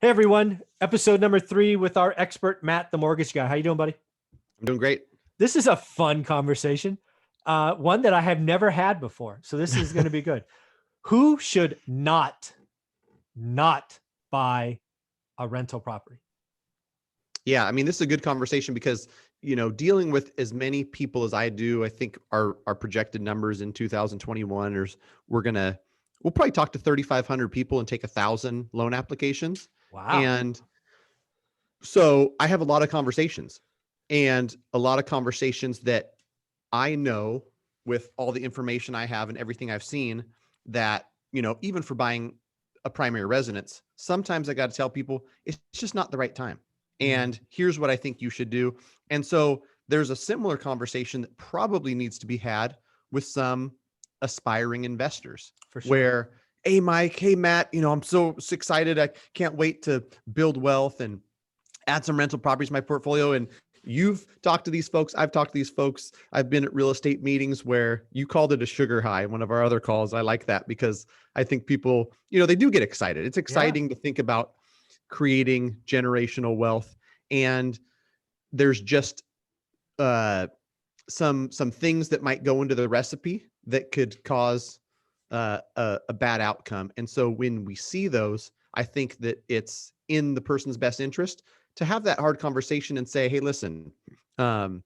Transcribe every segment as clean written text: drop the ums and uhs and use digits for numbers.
Hey everyone, episode number 3 with our expert, Matt, the mortgage guy. How you doing, buddy? I'm doing great. This is a fun conversation, one that I have never had before. So this is going to be good. Who should not buy a rental property? Yeah, I mean, this is a good conversation because, dealing with as many people as I do, I think our projected numbers in 2021 is we'll probably talk to 3,500 people and take 1,000 loan applications. Wow. And so I have a lot of conversations that I know with all the information I have and everything I've seen that, even for buying a primary residence, sometimes I got to tell people it's just not the right time. And here's what I think you should do. And so there's a similar conversation that probably needs to be had with some aspiring investors. For sure. Where, hey, Mike, hey, Matt, I'm so excited. I can't wait to build wealth and add some rental properties to my portfolio. And you've talked to these folks. I've talked to these folks. I've been at real estate meetings where you called it a sugar high. One of our other calls. I like that because I think people, they do get excited. It's exciting to think about creating generational wealth. And there's just some things that might go into the recipe that could cause a bad outcome. And so when we see those, I think that it's in the person's best interest to have that hard conversation and say, hey, listen, I'm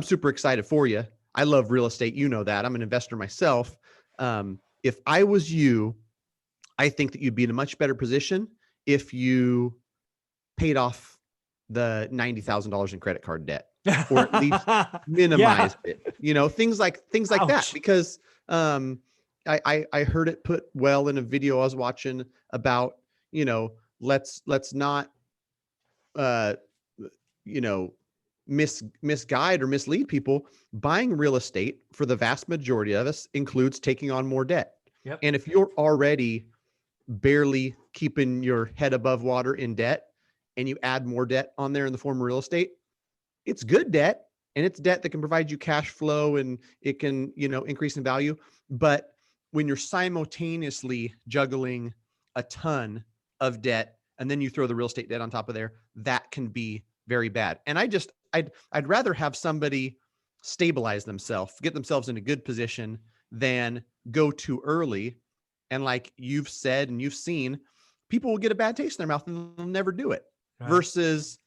super excited for you. I love real estate. You know that. I'm an investor myself. If I was you, I think that you'd be in a much better position if you paid off the $90,000 in credit card debt, or at least minimized it. Things like that. Because I heard it put well in a video I was watching about, let's not misguide or mislead people. Buying real estate for the vast majority of us includes taking on more debt. Yep. And if you're already barely keeping your head above water in debt and you add more debt on there in the form of real estate, it's good debt, and it's debt that can provide you cash flow and it can, increase in value. But when you're simultaneously juggling a ton of debt and then you throw the real estate debt on top of there, that can be very bad. And I'd rather have somebody stabilize themselves, get themselves in a good position than go too early. And like you've said and you've seen, people will get a bad taste in their mouth and they'll never do it. Right. Versus,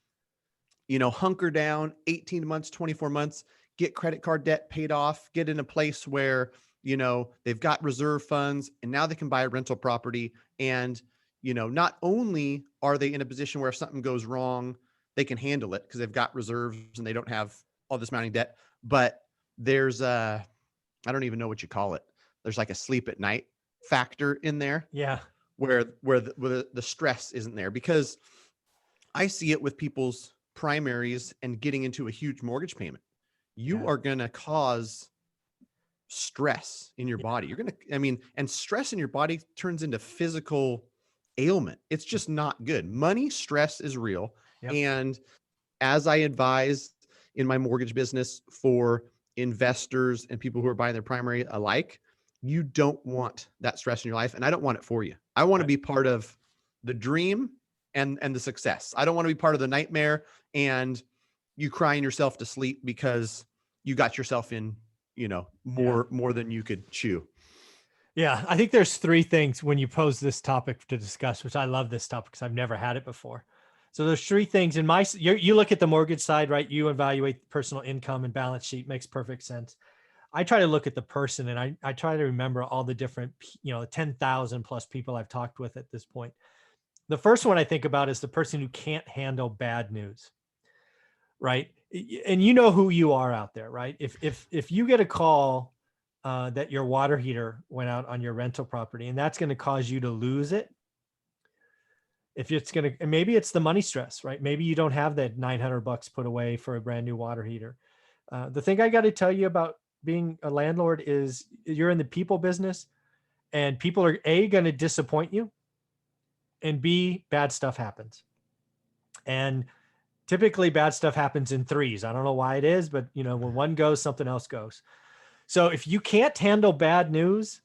hunker down 18 months, 24 months, get credit card debt paid off, get in a place where, they've got reserve funds and now they can buy a rental property. And, not only are they in a position where if something goes wrong, they can handle it because they've got reserves and they don't have all this mounting debt, but there's I don't even know what you call it. There's like a sleep at night factor in there. Yeah. Where the stress isn't there, because I see it with people's primaries and getting into a huge mortgage payment. You are going to cause stress in your body. You're going to, and stress in your body turns into physical ailment. It's just not good. Money stress is real. Yep. And as I advise in my mortgage business for investors and people who are buying their primary alike, you don't want that stress in your life. And I don't want it for you. I want to be part of the dream and the success. I don't want to be part of the nightmare and you crying yourself to sleep because you got yourself in, more than you could chew. Yeah. I think there's 3 things when you pose this topic to discuss, which I love this topic because I've never had it before. So there's 3 things in you look at the mortgage side, right? You evaluate personal income and balance sheet. Makes perfect sense. I try to look at the person, and I try to remember all the different, 10,000 plus people I've talked with at this point. The first one I think about is the person who can't handle bad news, right? And you know who you are out there, right? If you get a call that your water heater went out on your rental property and that's going to cause you to lose it, if it's going to, maybe it's the money stress, right? Maybe you don't have that $900 put away for a brand new water heater. The thing I got to tell you about being a landlord is you're in the people business, and people are going to disappoint you, and B, bad stuff happens. And typically bad stuff happens in 3s. I don't know why it is, but when one goes, something else goes. So if you can't handle bad news,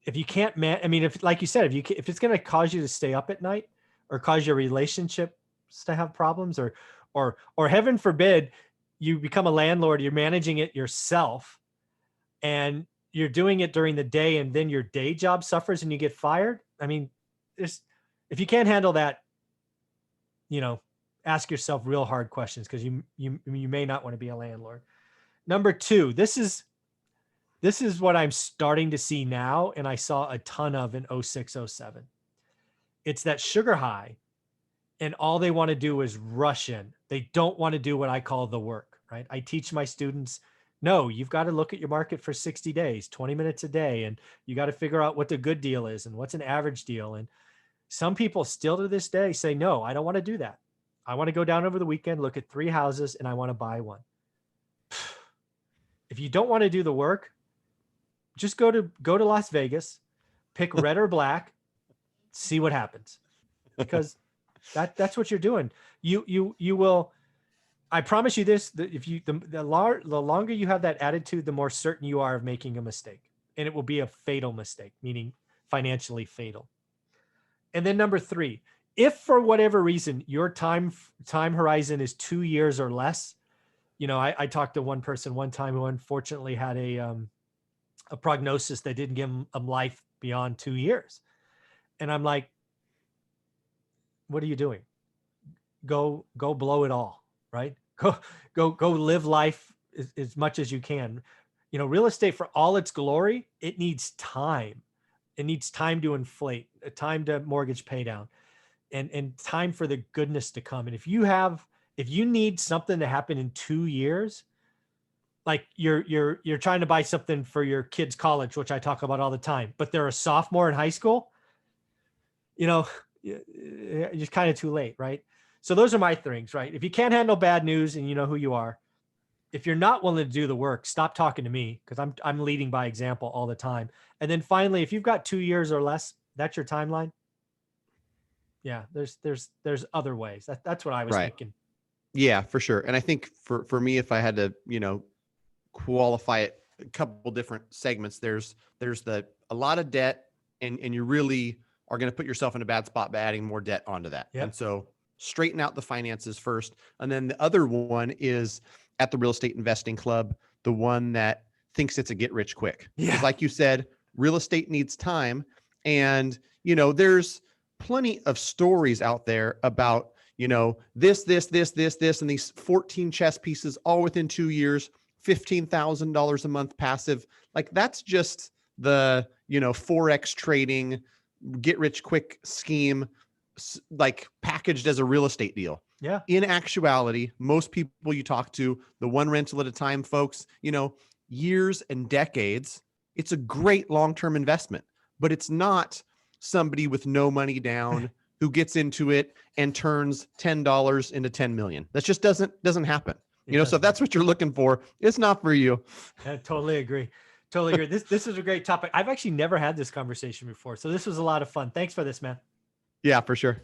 if you can't, if like you said, if it's going to cause you to stay up at night, or cause your relationships to have problems, or heaven forbid, you become a landlord, you're managing it yourself and you're doing it during the day and then your day job suffers and you get fired. I mean, if you can't handle that, ask yourself real hard questions, because you may not want to be a landlord. Number two, this is what I'm starting to see now, and I saw a ton of in 06, 07. It's that sugar high, and all they want to do is rush in. They don't want to do what I call the work, right? I teach my students, no, you've got to look at your market for 60 days, 20 minutes a day, and you got to figure out what the good deal is and what's an average deal. And some people still to this day say, no, I don't want to do that. I want to go down over the weekend, look at 3 houses, and I want to buy one. If you don't want to do the work, just go to Las Vegas, pick red or black, see what happens, because that's what you're doing. You will. I promise you this: that if the longer you have that attitude, the more certain you are of making a mistake, and it will be a fatal mistake, meaning financially fatal. And then number 3, if for whatever reason your time horizon is 2 years or less, I talked to one person one time who unfortunately had a prognosis that didn't give him a life beyond 2 years. And I'm like, what are you doing? Go blow it all, right? Go live life as much as you can. Real estate, for all its glory, it needs time. It needs time to inflate, time to mortgage pay down, and time for the goodness to come. And if you need something to happen in 2 years, like you're trying to buy something for your kid's college, which I talk about all the time, but they're a sophomore in high school, it's kind of too late, right? So those are my things, right? If you can't handle bad news and you know who you are, if you're not willing to do the work, stop talking to me, because I'm leading by example all the time. And then finally, if you've got 2 years or less, that's your timeline. Yeah, there's other ways. That's what I was thinking. Yeah, for sure. And I think for me, if I had to, qualify it a couple different segments, there's a lot of debt, and you really are going to put yourself in a bad spot by adding more debt onto that. Yep. And so straighten out the finances first. And then the other one is at the Real Estate Investing Club, the one that thinks it's a get rich quick. Yeah. Like you said, real estate needs time. And, there's plenty of stories out there about, this, and these 14 chess pieces all within 2 years, $15,000 a month passive. Like, that's just the, Forex trading, get rich quick scheme, like packaged as a real estate deal. Yeah. In actuality, most people you talk to, the one rental at a time folks, years and decades, it's a great long-term investment, but it's not somebody with no money down who gets into it and turns $10 into 10 million. That just doesn't happen. So if that's what you're looking for, it's not for you. I totally agree. This is a great topic. I've actually never had this conversation before, so this was a lot of fun. Thanks for this, man. Yeah, for sure.